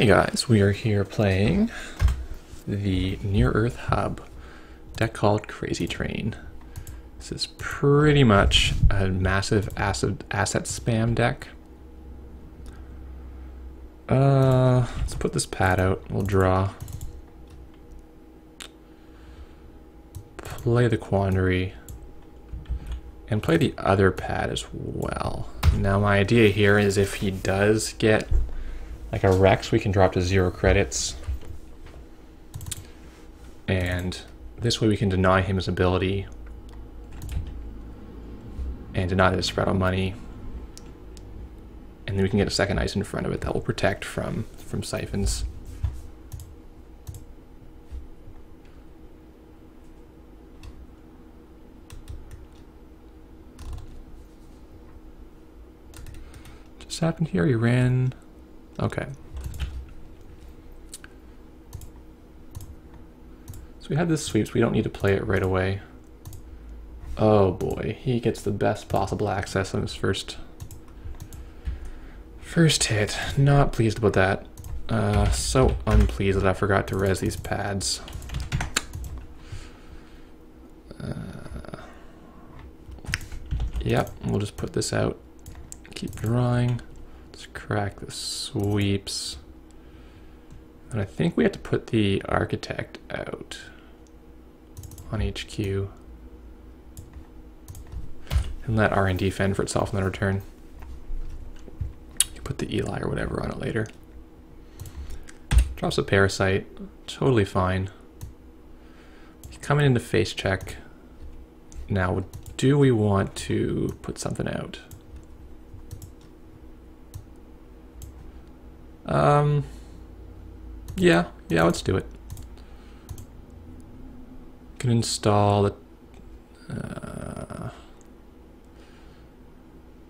Hey guys, we are here playing the Near Earth Hub deck called Crazy Train. This is pretty much a massive asset spam deck. Let's put this pad out. We'll draw. Play the Quandary. And play the other pad as well. Now my idea here is if he does get like a Rex, we can drop to 0 credits. And this way we can deny him his ability. And deny his spread on money. And then we can get a second ice in front of it that will protect from siphons. Just happened here, he ran. Okay. So we have this sweep, so we don't need to play it right away. Oh boy, he gets the best possible access on his first hit. Not pleased about that. So unpleased that I forgot to res these pads. Yep, we'll just put this out. Keep drawing. Let's crack the sweeps. And I think we have to put the architect out on HQ. And let R&D fend for itself in the return. You put the Eli or whatever on it later. Drops a Parasite. Totally fine. He's coming into face check. Now, do we want to put something out? Yeah, let's do it. Can install it.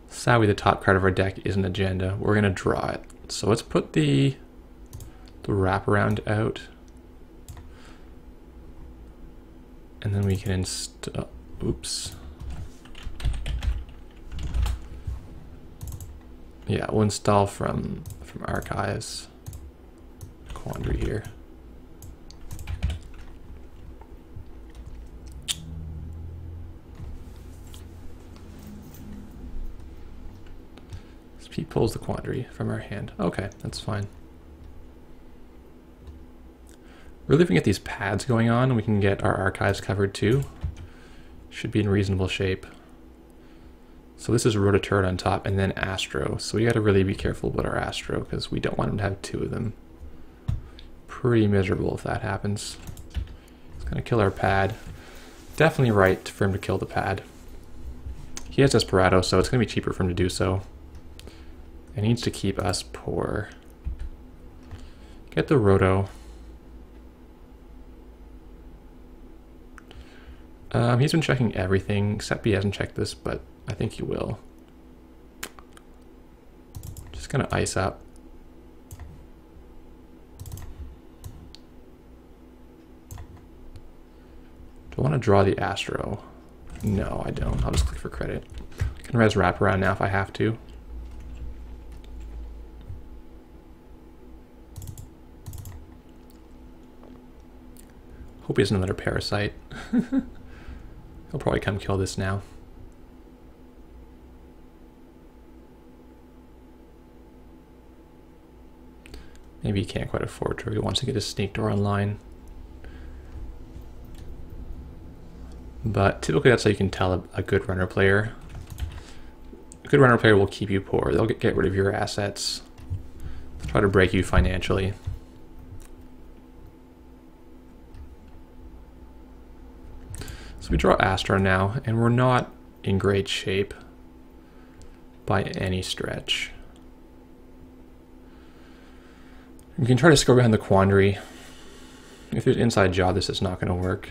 Sadly, the top card of our deck is an agenda. We're gonna draw it. So let's put the wraparound out. And then we can install, oops. Yeah, we'll install from archives. Quandary here. He pulls the Quandary from our hand. Okay, that's fine. Really, if we can get these pads going on, we can get our archives covered too. Should be in reasonable shape. So this is Rototurret on top and then Astro. So we got to really be careful about our Astro because we don't want him to have 2 of them. Pretty miserable if that happens. It's going to kill our pad. Definitely right for him to kill the pad. He has Desperado, so it's going to be cheaper for him to do so. It needs to keep us poor. Get the Roto. He's been checking everything, except he hasn't checked this, but I think he will. Just gonna ice up. Do I want to draw the Astro? No, I don't. I'll just click for credit. I can res wraparound now if I have to. Hope he has another Parasite. He'll probably come kill this now. Maybe he can't quite afford to. He wants to get his sneak door online. But typically that's how you can tell a good runner player. A good runner player will keep you poor. They'll get rid of your assets. They'll try to break you financially. So we draw Astro now, and we're not in great shape by any stretch. We can try to score behind the Quandary. If there's inside job, this is not going to work.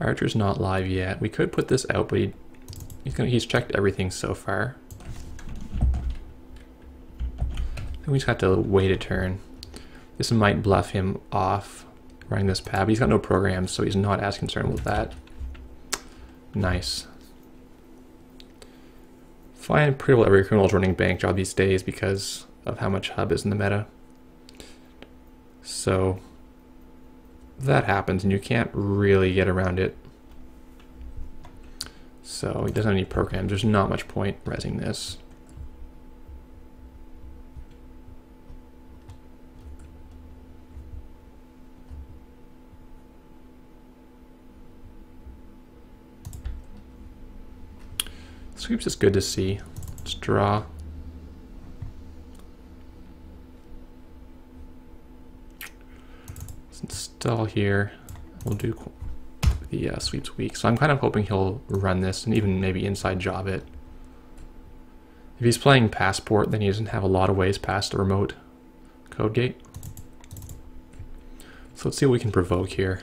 Archer's not live yet. We could put this out, but he's checked everything so far. We just have to wait a turn. This might bluff him off running this pad, but he's got no programs, so he's not as concerned with that. Nice. Find pretty well every criminal's running bank job these days because of how much hub is in the meta. So that happens and you can't really get around it. So he doesn't have any programs. There's not much point resing this. Sweeps is good to see. Let's draw. Let's install here. We'll do the sweeps weak. So I'm kind of hoping he'll run this and even maybe inside job it. If he's playing Passport, then he doesn't have a lot of ways past the remote code gate. So let's see what we can provoke here.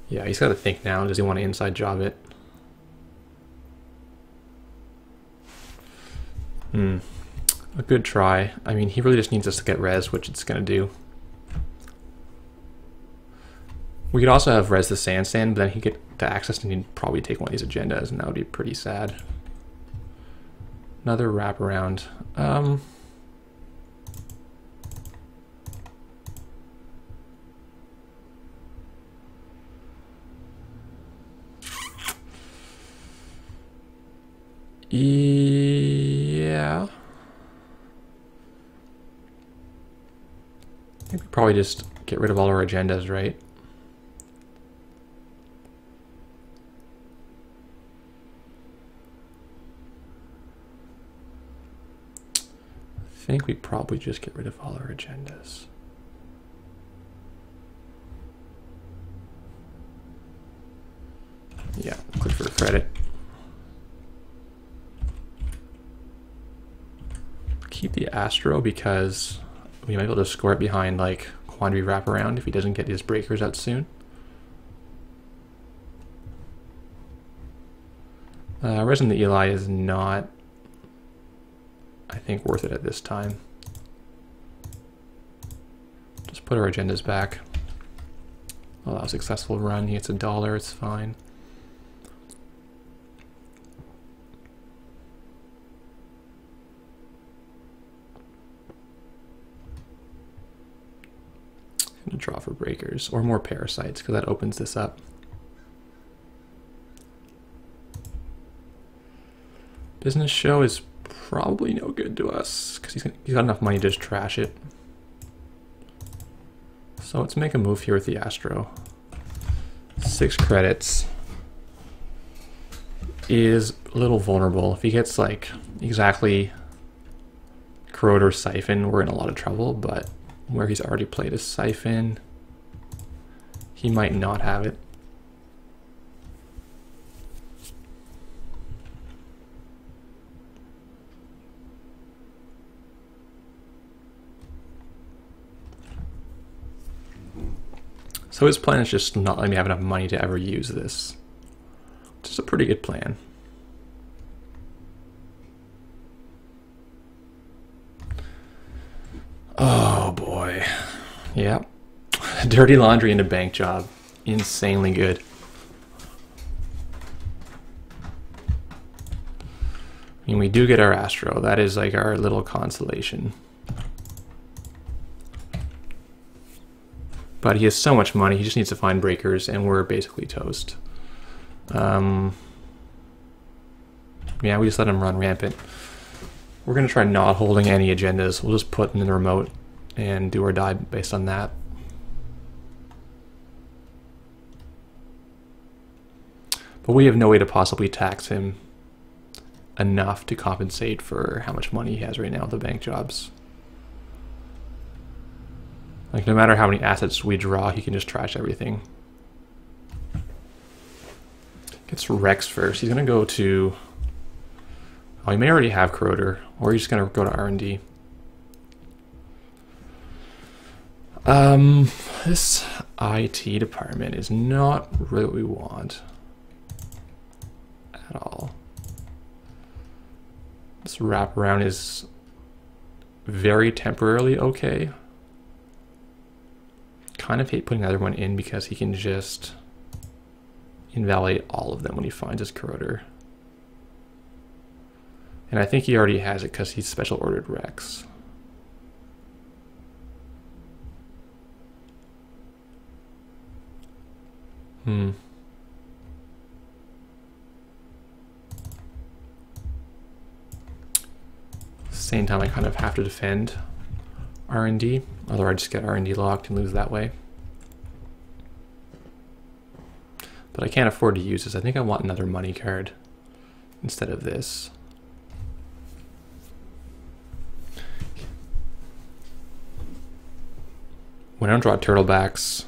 Yeah, he's got to think now. Does he want to inside job it? A good try. I mean, he really just needs us to get res, which it's going to do. We could also have res the Sand, but then he'd get to access and he'd probably take one of these agendas, and that would be pretty sad. Another wraparound. Yeah. I think we probably just get rid of all our agendas, right? I think we probably just get rid of all our agendas. Yeah, click for credit. Keep the Astro because we might be able to score it behind like Quandary Wraparound if he doesn't get his breakers out soon. Resin the Eli is not, I think, worth it at this time. Just put our agendas back. Allow a successful run. He gets $1. It's fine. I'm gonna draw for breakers or more parasites because that opens this up. Business show is probably no good to us because he's got enough money to just trash it. So let's make a move here with the Astro. 6 credits is a little vulnerable. If he gets like exactly Corroder Siphon, we're in a lot of trouble, but where he's already played a Siphon, he might not have it. So his plan is just not letting me have enough money to ever use this. Which is a pretty good plan. Oh boy. Yep. Dirty laundry and a bank job. Insanely good. I mean, we do get our Astro. That is like our little consolation. But he has so much money, he just needs to find breakers, and we're basically toast. Yeah, we just let him run rampant. We're going to try not holding any agendas. We'll just put them in the remote and do or die based on that. But we have no way to possibly tax him enough to compensate for how much money he has right now with the bank jobs. Like, no matter how many assets we draw, he can just trash everything. Gets Rex first. He's going to go to... Oh, he may already have Corroder, or he's just going to go to R&D. This IT department is not really what we want. This wraparound is very temporarily okay. Kind of hate putting the other one in because he can just invalidate all of them when he finds his corroder. And I think he already has it because he's special ordered Rex. Same time I kind of have to defend R&D, otherwise I just get R&D locked and lose that way. But I can't afford to use this. I think I want another money card instead of this. When I don't draw Turtlebacks,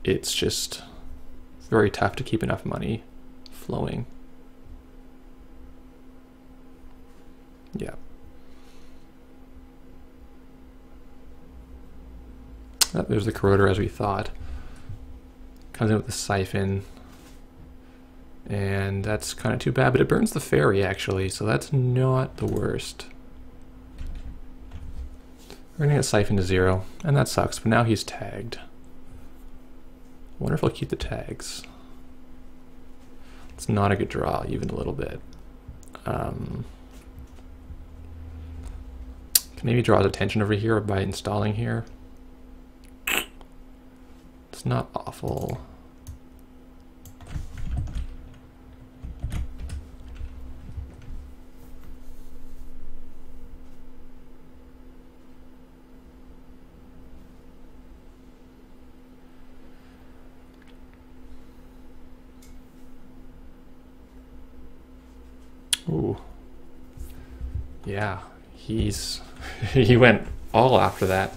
it's just very tough to keep enough money flowing. Yeah. Oh, there's the corroder as we thought. Comes in with the siphon. And that's kind of too bad, but it burns the fairy actually, so that's not the worst. We're gonna get siphon to 0, and that sucks, but now he's tagged. I wonder if I'll keep the tags. It's not a good draw, even a little bit. Can maybe draw his attention over here by installing here. It's not awful. Ooh. Yeah, he went all after that.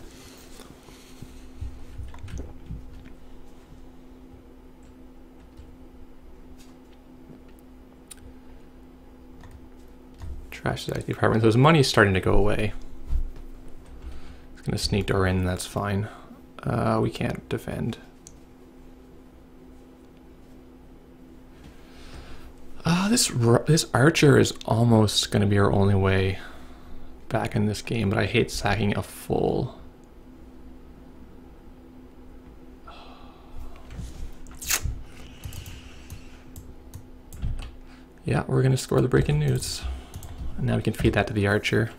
Trash the department. So his money's starting to go away. He's gonna sneak door in, that's fine. We can't defend. This archer is almost going to be our only way back in this game, but I hate sacking a full. Yeah, we're going to score the breaking news. And now we can feed that to the archer.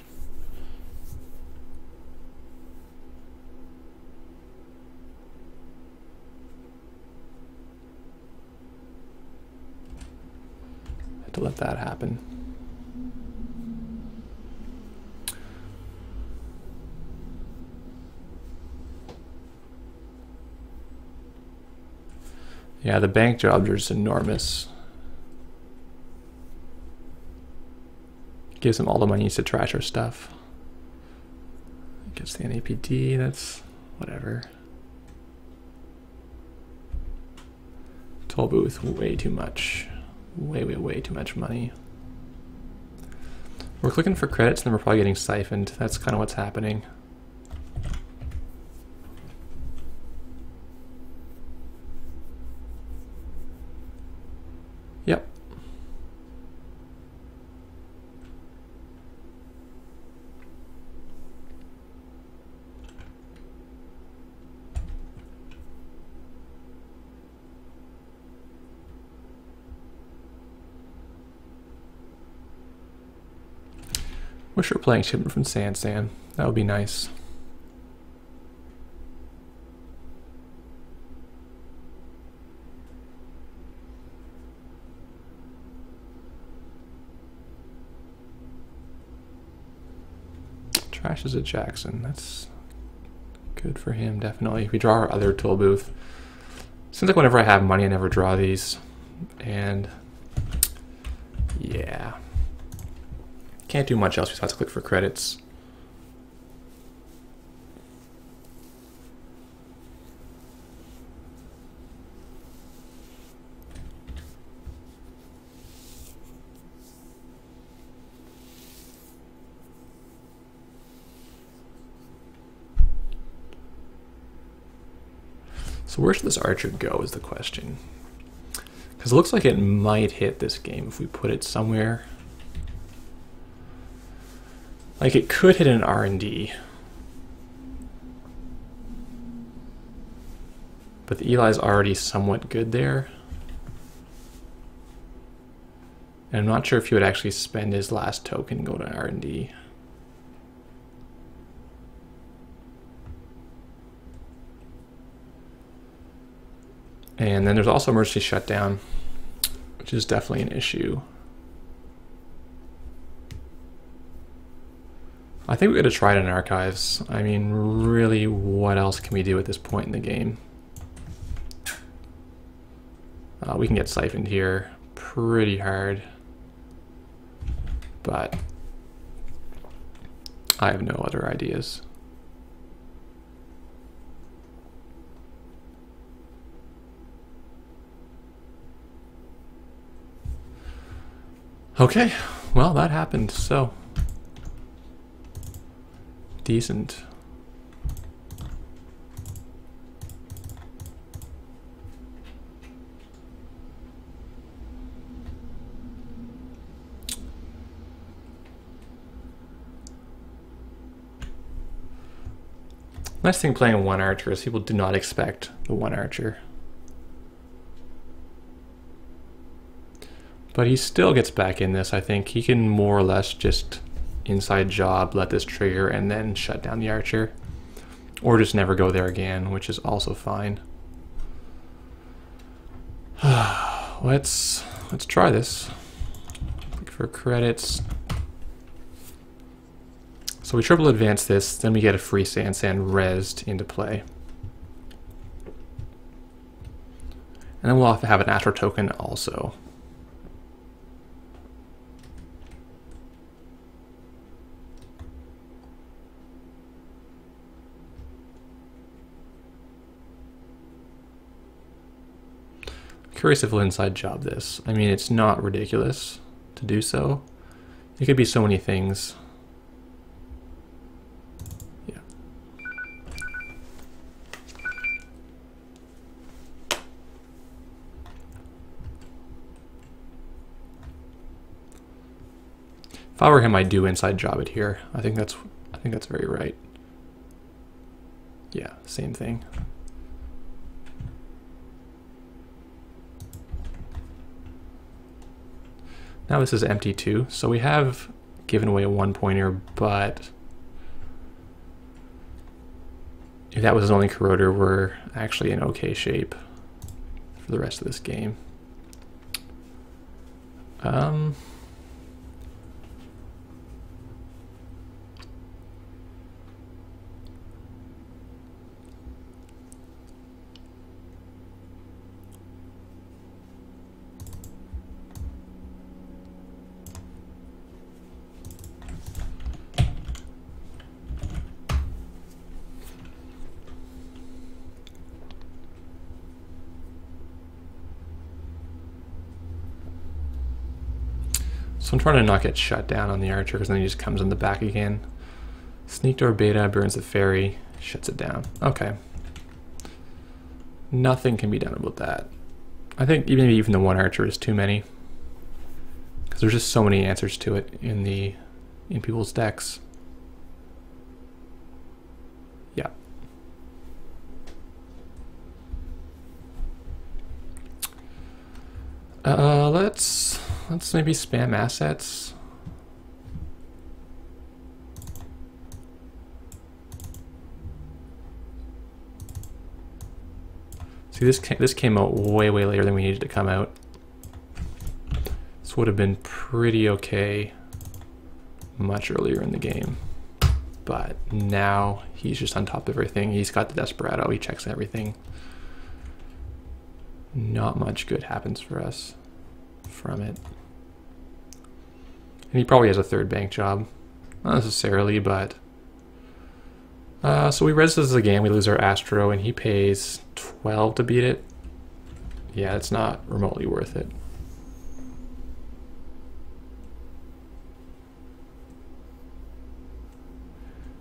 To let that happen. Yeah, the bank jobs are just enormous. Gives him all the money he needs to trash our stuff. Gets the NAPD, that's whatever. Toll booth, way too much. Way too much money. We're clicking for credits and then we're probably getting siphoned. That's kind of what's happening. Yep. Wish we were playing Shipment from San. That would be nice. Trash is a Jackson. That's good for him, definitely. If we draw our other tool booth. Seems like whenever I have money, I never draw these. And yeah. Can't do much else besides click for credits. So where should this archer go is the question. Because it looks like it might hit this game if we put it somewhere. Like, it could hit an R&D. But the Eli's already somewhat good there. And I'm not sure if he would actually spend his last token and go to R&D. And then there's also emergency shutdown, which is definitely an issue. I think we got to try it in archives. I mean, really, what else can we do at this point in the game? We can get siphoned here pretty hard, but I have no other ideas. Okay, well, that happened, so decent. Nice thing playing one archer is people do not expect the one archer. But he still gets back in this, I think. He can more or less just inside job, let this trigger, and then shut down the archer. Or just never go there again, which is also fine. Let's try this. Look for credits. So we triple advance this, then we get a free Sand rezzed into play. And then we'll have to have an Astro token also. Curious if we'll inside job this. I mean, it's not ridiculous to do so. It could be so many things. Yeah. If I were him, I'd do inside job it here. I think that's very right. Yeah, same thing. Now this is empty too, so we have given away a 1-pointer, but if that was his only corroder, we're actually in okay shape for the rest of this game. So I'm trying to not get shut down on the archer because then he just comes in the back again. Sneak door beta, burns the ferry, shuts it down. Okay. Nothing can be done about that. I think maybe even the one archer is too many. Because there's just so many answers to it in people's decks. Yeah. Let's maybe spam assets. See, this came out way later than we needed to come out. This would have been pretty okay much earlier in the game. But now he's just on top of everything. He's got the Desperado, he checks everything. Not much good happens for us from it. And he probably has a third bank job. Not necessarily, but... so we res this again, we lose our Astro, and he pays 12 to beat it. Yeah, it's not remotely worth it.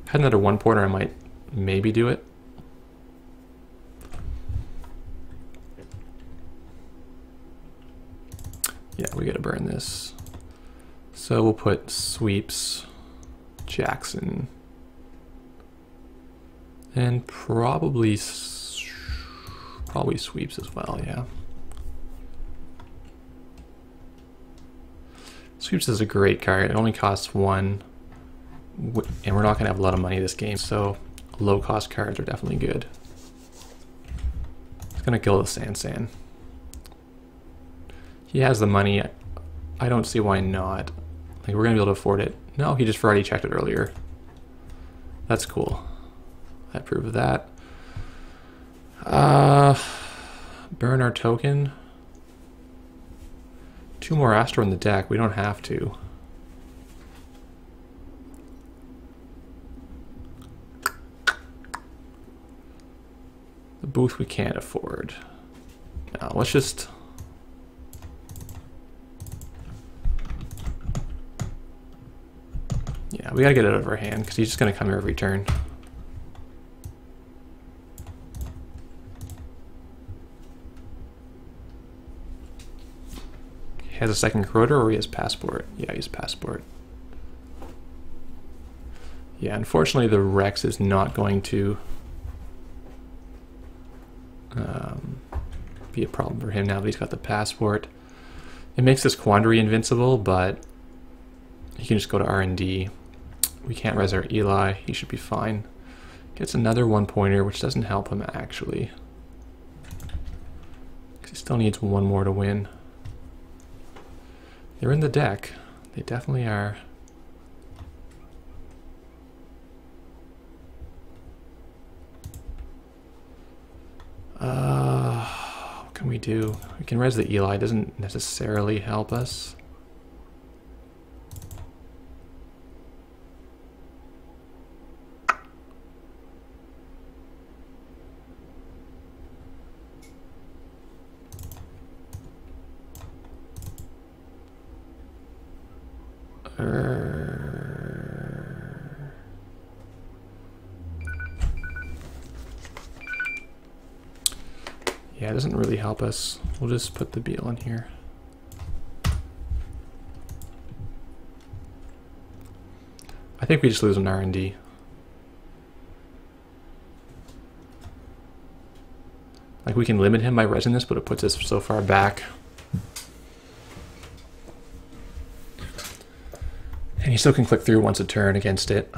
Had another 1-pointer, I might maybe do it. Yeah, we gotta burn this. So we'll put sweeps. Jackson. And probably sweeps as well, yeah. Sweeps is a great card. It only costs 1, and we're not going to have a lot of money this game, so low-cost cards are definitely good. It's going to kill the San. He has the money. I don't see why not. Like, we're going to be able to afford it. No, he just already checked it earlier. That's cool. I approve of that. Burn our token. 2 more Astro in the deck. We don't have to. The booth we can't afford. Now let's just... Yeah, we gotta get it out of our hand because he's just gonna come here every turn. He has a second Corroder, or he has Passport? Yeah, he has Passport. Yeah, unfortunately the Rex is not going to be a problem for him now that he's got the Passport. It makes this Quandary invincible, but he can just go to R&D. We can't res our Eli, he should be fine. Gets another 1-pointer, which doesn't help him actually. Because he still needs 1 more to win. They're in the deck. They definitely are. What can we do? We can res the Eli. It doesn't necessarily help us. Yeah, it doesn't really help us. We'll just put the Beal in here. I think we just lose an R&D. Like, we can limit him by resing this, but it puts us so far back. And he still can click through once a turn against it.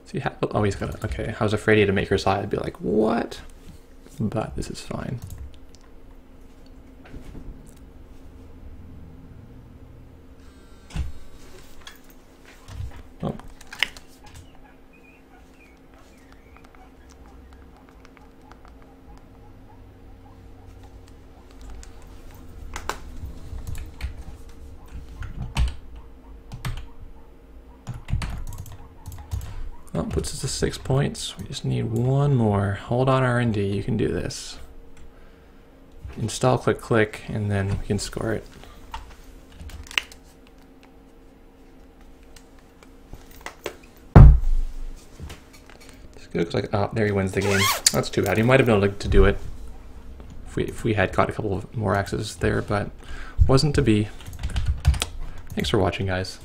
See, oh, he's gonna, okay. I was afraid he had to make her side. I'd be like, what? But this is fine. Oh. Well, puts us to 6 points. We just need 1 more. Hold on, R&D. You can do this. Install, click, click, and then we can score it. It's good because, like, oh, there he wins the game. That's too bad. He might have been able to do it if we had caught a couple of more axes there, but wasn't to be. Thanks for watching, guys.